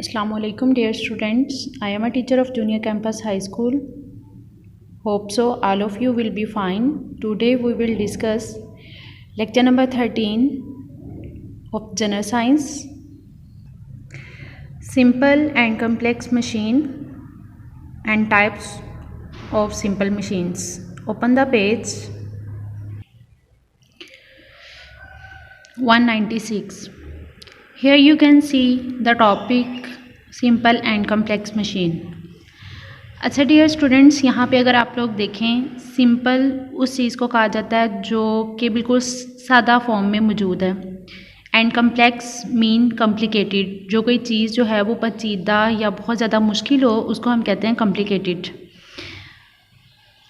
Assalamualaikum dear students. I am a teacher of Junior Campus High School. Hope so all of you will be fine. Today we will discuss lecture number 13 of General Science. Simple and complex machine and types of simple machines. Open the page 196. Here you can see the topic simple and complex machine. अच्छा dear students, यहाँ पे अगर आप लोग देखें, simple उस चीज़ को कहा जाता है जो कि बिल्कुल सादा फॉर्म में मौजूद है, एंड कम्प्लेक्स मीन कॉम्प्लिकेटेड, जो कोई चीज़ जो है वो पेचीदा या बहुत ज़्यादा मुश्किल हो उसको हम कहते हैं कॉम्प्लिकेटेड।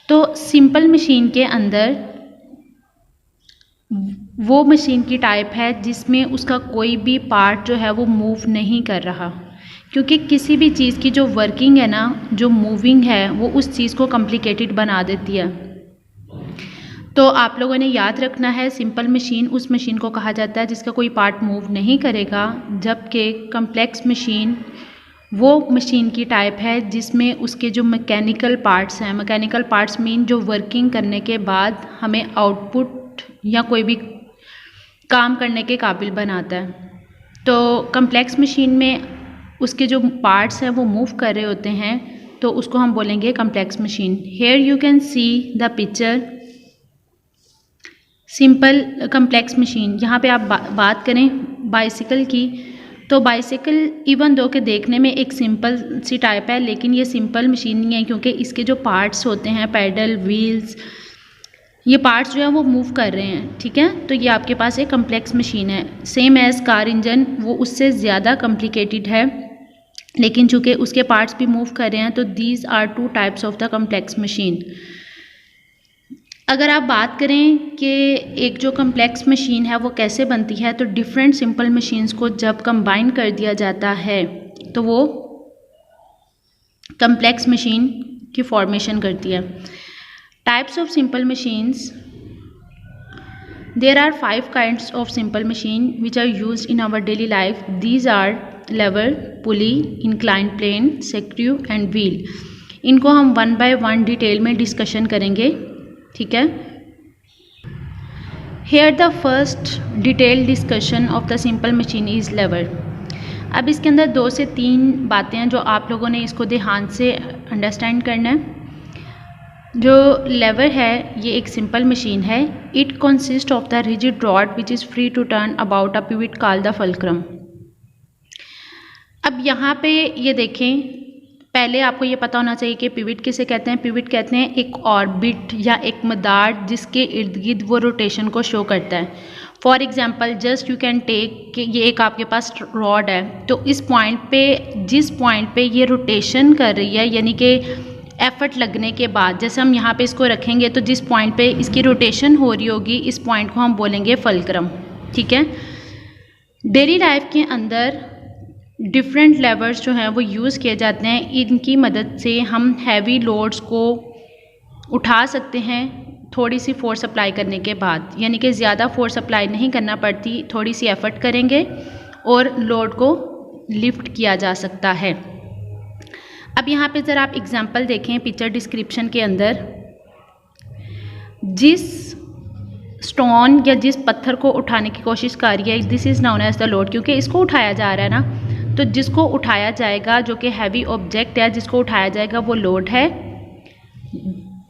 तो सिंपल मशीन के अंदर वो मशीन की टाइप है जिसमें उसका कोई भी पार्ट जो है वो मूव नहीं कर रहा, क्योंकि किसी भी चीज़ की जो वर्किंग है ना, जो मूविंग है, वो उस चीज़ को कॉम्प्लिकेटेड बना देती है। तो आप लोगों ने याद रखना है, सिंपल मशीन उस मशीन को कहा जाता है जिसका कोई पार्ट मूव नहीं करेगा, जबकि कॉम्प्लेक्स मशीन वो मशीन की टाइप है जिसमें उसके जो मैकेनिकल पार्ट्स हैं, मैकेनिकल पार्ट्स मीन जो वर्किंग करने के बाद हमें आउटपुट या कोई भी काम करने के काबिल बनाता है। तो कॉम्प्लेक्स मशीन में उसके जो पार्ट्स हैं वो मूव कर रहे होते हैं, तो उसको हम बोलेंगे complex machine. Here you can see the picture simple complex machine. यहाँ पे आप बात करें बाइसिकल की, तो बाइसिकल इवन दो के देखने में एक सिंपल सी टाइप है, लेकिन ये सिंपल मशीन नहीं है, क्योंकि इसके जो पार्ट्स होते हैं, पैडल, व्हील्स, ये पार्ट्स जो है वो मूव कर रहे हैं। ठीक है, तो ये आपके पास एक कॉम्प्लेक्स मशीन है। सेम एज कार इंजन, वो उससे ज़्यादा कॉम्प्लिकेटेड है, लेकिन चूँकि उसके पार्ट्स भी मूव कर रहे हैं, तो these are two types of the complex machine. अगर आप बात करें कि एक जो कॉम्प्लेक्स मशीन है वो कैसे बनती है, तो डिफरेंट सिंपल मशीन्स को जब कंबाइन कर दिया जाता है तो वो कॉम्प्लेक्स मशीन की फॉर्मेशन करती है। Types of simple machines. There are 5 kinds of simple machine which are used in our daily life. These are lever, pulley, inclined plane, screw and wheel. इनको हम वन बाय वन डिटेल में discussion करेंगे। ठीक है, Here the first detailed discussion of the simple machine is lever. अब इसके अंदर 2 से 3 बातें हैं जो आप लोगों ने इसको ध्यान से अंडरस्टैंड करना है। जो लेवर है ये एक सिंपल मशीन है। It consist of the rigid rod which is free to turn about a pivot called the fulcrum. अब यहाँ पे ये देखें, पहले आपको ये पता होना चाहिए कि पिवट किसे कहते हैं। पिवट कहते हैं एक ऑर्बिट या एक मदार जिसके इर्द गिर्द वो रोटेशन को शो करता है। For example just you can take कि ये एक आपके पास रॉड है, तो इस पॉइंट पे, जिस पॉइंट पे ये रोटेशन कर रही है, यानी कि एफर्ट लगने के बाद, जैसे हम यहाँ पे इसको रखेंगे तो जिस पॉइंट पे इसकी रोटेशन हो रही होगी, इस पॉइंट को हम बोलेंगे फुलक्रम। ठीक है, डेली लाइफ के अंदर डिफरेंट लेवर्स जो हैं वो यूज़ किए जाते हैं। इनकी मदद से हम हैवी लोड्स को उठा सकते हैं थोड़ी सी फोर्स अप्लाई करने के बाद, यानी कि ज़्यादा फोर्स अप्लाई नहीं करना पड़ती, थोड़ी सी एफर्ट करेंगे और लोड को लिफ्ट किया जा सकता है। अब यहाँ पे ज़रा आप एग्जांपल देखें पिक्चर डिस्क्रिप्शन के अंदर, जिस स्टोन या जिस पत्थर को उठाने की कोशिश कर रही है, this is known as the load, क्योंकि इसको उठाया जा रहा है ना, तो जिसको उठाया जाएगा, जो कि हैवी ऑब्जेक्ट है जिसको उठाया जाएगा, वो लोड है।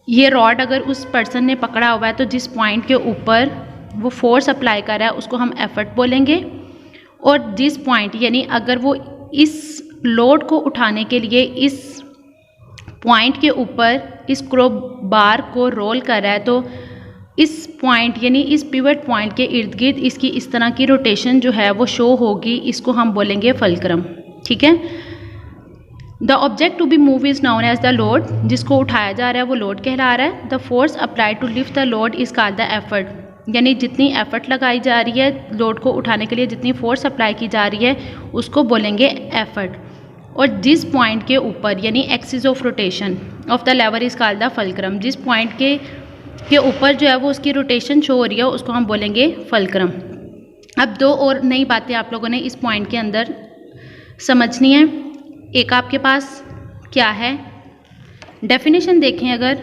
ये रॉड अगर उस पर्सन ने पकड़ा हुआ है, तो जिस पॉइंट के ऊपर वो फोर्स अप्लाई कर रहा है उसको हम एफर्ट बोलेंगे, और जिस पॉइंट, यानी अगर वो इस लोड को उठाने के लिए इस पॉइंट के ऊपर इस क्रो बार को रोल कर रहा है, तो इस पॉइंट यानी इस पिवट पॉइंट के इर्द गिर्द इसकी इस तरह की रोटेशन जो है वो शो होगी, इसको हम बोलेंगे फुलक्रम। ठीक है, the object to be move is known as the load, जिसको उठाया जा रहा है वो लोड कहला रहा है। The force apply to lift the load is called the effort, यानी जितनी एफर्ट लगाई जा रही है लोड को उठाने के लिए, जितनी फोर्स अप्लाई की जा रही है उसको बोलेंगे एफर्ट। और जिस पॉइंट के ऊपर, यानी axis of rotation of the lever is called the fulcrum, जिस पॉइंट के ऊपर जो है वो उसकी रोटेशन शो हो रही है उसको हम बोलेंगे फुलक्रम। अब 2 और नई बातें आप लोगों ने इस पॉइंट के अंदर समझनी है। एक आपके पास क्या है, डेफिनेशन देखें अगर,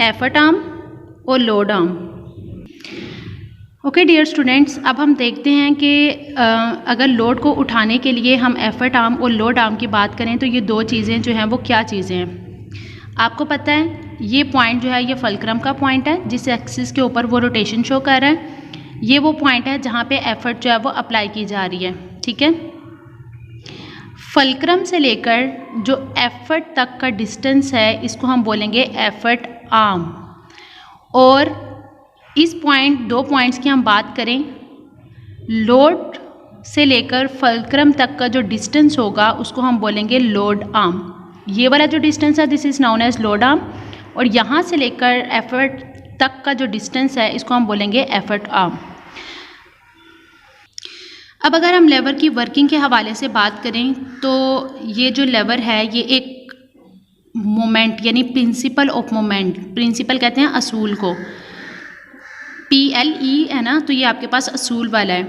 एफर्ट आर्म और load arm. Okay dear students, अब हम देखते हैं कि अगर लोड को उठाने के लिए हम एफर्ट आर्म और लोड आर्म की बात करें तो ये दो चीज़ें जो हैं वो क्या चीज़ें हैं। आपको पता है ये पॉइंट जो है ये फल्क्रम का पॉइंट है, जिस एक्सिस के ऊपर वो रोटेशन शो कर रहा है। ये वो पॉइंट है जहाँ पे एफर्ट जो है वो अप्लाई की जा रही है, ठीक है। फल्क्रम से लेकर जो एफर्ट तक का डिस्टेंस है इसको हम बोलेंगे एफर्ट आर्म। और इस पॉइंट, दो पॉइंट्स की हम बात करें, लोड से लेकर फल्क्रम तक का जो डिस्टेंस होगा उसको हम बोलेंगे लोड आर्म। ये वाला जो डिस्टेंस है this is known as load arm, और यहाँ से लेकर एफर्ट तक का जो डिस्टेंस है इसको हम बोलेंगे एफर्ट आर्म। अब अगर हम लेवर की वर्किंग के हवाले से बात करें तो ये जो लेवर है ये एक मोमेंट यानी प्रिंसिपल ऑफ मोमेंट, प्रिंसिपल कहते हैं असूल को, PLE है ना, तो ये आपके पास असूल वाला है,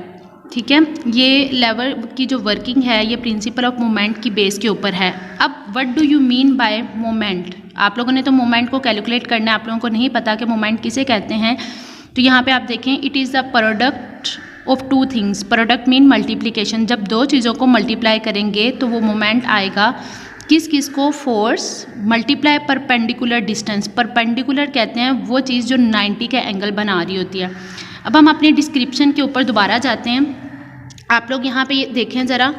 ठीक है। ये लेवर की जो वर्किंग है ये प्रिंसिपल ऑफ मोमेंट की बेस के ऊपर है। अब what do you mean by moment? आप लोगों ने तो मोमेंट को कैलकुलेट करना है, आप लोगों को नहीं पता कि मोमेंट किसे कहते हैं। तो यहाँ पे आप देखें, it is the product of two things. Product mean multiplication, जब दो चीज़ों को मल्टीप्लाई करेंगे तो वो मोमेंट आएगा। किस किस को? Force multiply perpendicular distance. Perpendicular कहते हैं वो चीज़ जो 90 का एंगल बना रही होती है। अब हम अपने डिस्क्रिप्शन के ऊपर दोबारा जाते हैं। आप लोग यहाँ पे ये देखें ज़रा,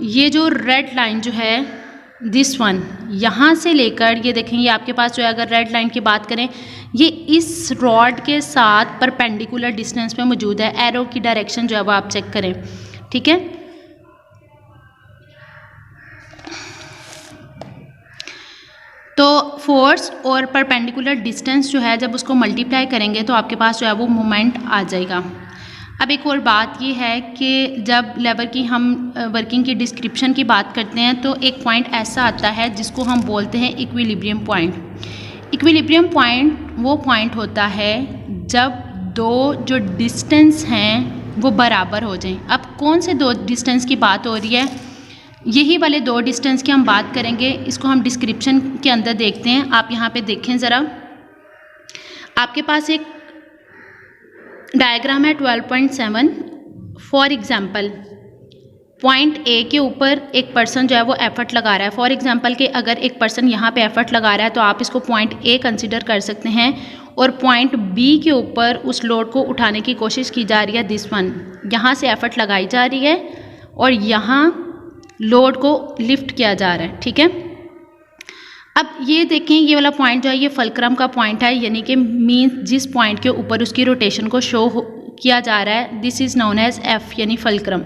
ये जो रेड लाइन जो है दिस वन, यहाँ से लेकर ये देखें, ये आपके पास जो है, अगर रेड लाइन की बात करें, ये इस रॉड के साथ परपेंडिकुलर डिस्टेंस पे मौजूद है। एरो की डायरेक्शन जो है वो आप चेक करें, ठीक है। तो फोर्स और परपेंडिकुलर डिस्टेंस जो है जब उसको मल्टीप्लाई करेंगे तो आपके पास जो है वो मोमेंट आ जाएगा। अब एक और बात ये है कि जब लेवर की हम वर्किंग की डिस्क्रिप्शन की बात करते हैं तो एक पॉइंट ऐसा आता है जिसको हम बोलते हैं इक्विलिब्रियम पॉइंट। इक्विलिब्रियम पॉइंट वो पॉइंट होता है जब दो जो डिस्टेंस हैं वो बराबर हो जाएं। अब कौन से दो डिस्टेंस की बात हो रही है? यही वाले दो डिस्टेंस की हम बात करेंगे। इसको हम डिस्क्रिप्शन के अंदर देखते हैं। आप यहाँ पे देखें ज़रा, आपके पास एक डायग्राम है 12.7। फॉर एग्जांपल पॉइंट ए के ऊपर एक पर्सन जो है वो एफर्ट लगा रहा है। फॉर एग्जांपल कि अगर एक पर्सन यहाँ पे एफर्ट लगा रहा है तो आप इसको पॉइंट ए कंसिडर कर सकते हैं, और पॉइंट बी के ऊपर उस लोड को उठाने की कोशिश की जा रही है, दिस वन। यहाँ से एफर्ट लगाई जा रही है और यहाँ लोड को लिफ्ट किया जा रहा है, ठीक है। अब ये देखें, ये वाला पॉइंट जो है ये फल्क्रम का पॉइंट है, यानी कि मीन जिस पॉइंट के ऊपर उसकी रोटेशन को शो किया जा रहा है, this is known as F यानी फल्क्रम।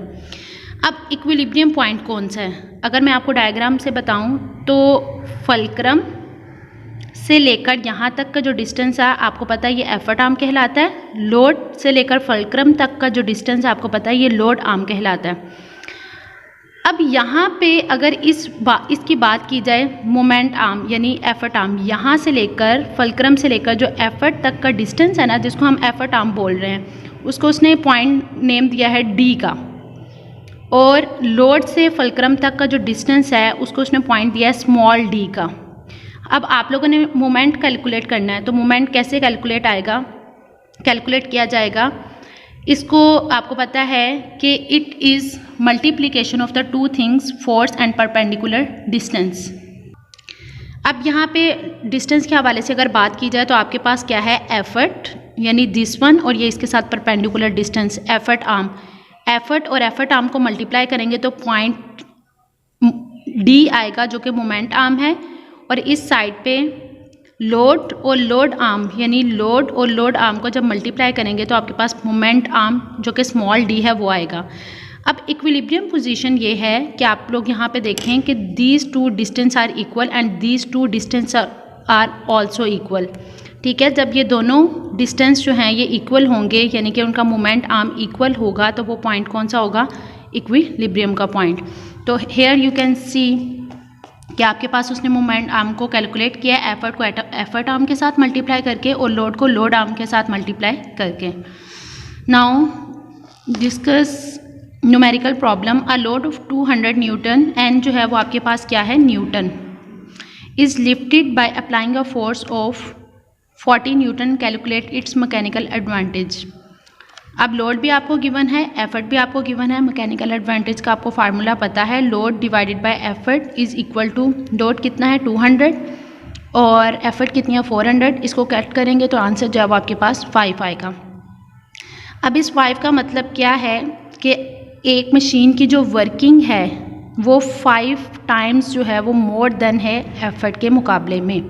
अब इक्विलिब्रियम पॉइंट कौन सा है? अगर मैं आपको डायग्राम से बताऊं तो फल्क्रम से लेकर यहाँ तक का जो डिस्टेंस है आपको पता है ये एफर्ट आर्म कहलाता है। लोड से लेकर फल्क्रम तक का जो डिस्टेंस है आपको पता है ये लोड आर्म कहलाता है। अब यहाँ पे अगर इसकी बात की जाए, मोमेंट आर्म यानी एफर्ट आर्म, यहाँ से लेकर फल्क्रम से लेकर जो एफर्ट तक का डिस्टेंस है ना, जिसको हम एफर्ट आर्म बोल रहे हैं, उसको उसने पॉइंट नेम दिया है डी का। और लोड से फल्क्रम तक का जो डिस्टेंस है उसको उसने पॉइंट दिया है स्मॉल डी का। अब आप लोगों ने मोमेंट कैलकुलेट करना है, तो मोमेंट कैसे कैलकुलेट किया जाएगा? इसको आपको पता है कि it is multiplication of the two things, force and perpendicular distance. अब यहाँ पे डिस्टेंस के हवाले से अगर बात की जाए तो आपके पास क्या है? एफर्ट यानी दिस वन, और ये इसके साथ perpendicular distance effort arm. Effort और एफर्ट आर्म को मल्टीप्लाई करेंगे तो पॉइंट डी आएगा जो कि मोमेंट आर्म है, और इस साइड पे लोड और लोड आर्म यानी लोड और लोड आर्म को जब मल्टीप्लाई करेंगे तो आपके पास मोमेंट आर्म जो कि स्मॉल डी है वो आएगा। अब इक्विलिब्रियम पोजीशन ये है कि आप लोग यहाँ पे देखें कि these two distance are equal and these two distance are also equal, ठीक है। जब ये दोनों डिस्टेंस जो हैं ये इक्वल होंगे यानी कि उनका मोमेंट आर्म इक्वल होगा तो वो पॉइंट कौन सा होगा? इक्विलिब्रियम का पॉइंट। तो हेयर यू कैन सी कि आपके पास उसने मोमेंट आर्म को कैलकुलेट किया, एफर्ट को एफर्ट आर्म के साथ मल्टीप्लाई करके और लोड को लोड आर्म के साथ मल्टीप्लाई करके। Now discuss numerical problem, a load of 200 newton, N जो है वो आपके पास क्या है, newton, is lifted by applying a force of 40 newton, calculate its mechanical advantage. अब लोड भी आपको गिवन है, एफर्ट भी आपको गिवन है, मैकेनिकल एडवांटेज का आपको फार्मूला पता है, load divided by effort is equal to, load कितना है 200 और एफर्ट कितनी है 400, इसको कैट करेंगे तो आंसर जो है वो आपके पास 5 आएगा। अब इस 5 का मतलब क्या है कि एक मशीन की जो वर्किंग है वो 5 टाइम्स जो है वो मोर देन है एफर्ट के मुकाबले में।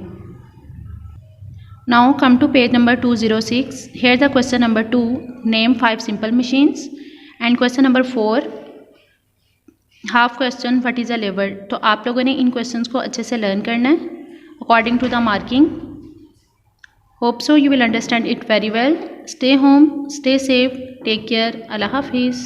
Now come to page number 206, here the question number 2, name 5 simple machines, and question number 4 half question what is a lever. तो आप लोगों ने इन क्वेश्चंस को अच्छे से लर्न करना है according to the marking. Hope so you will understand it very well. Stay home, stay safe, take care. Allah Hafiz.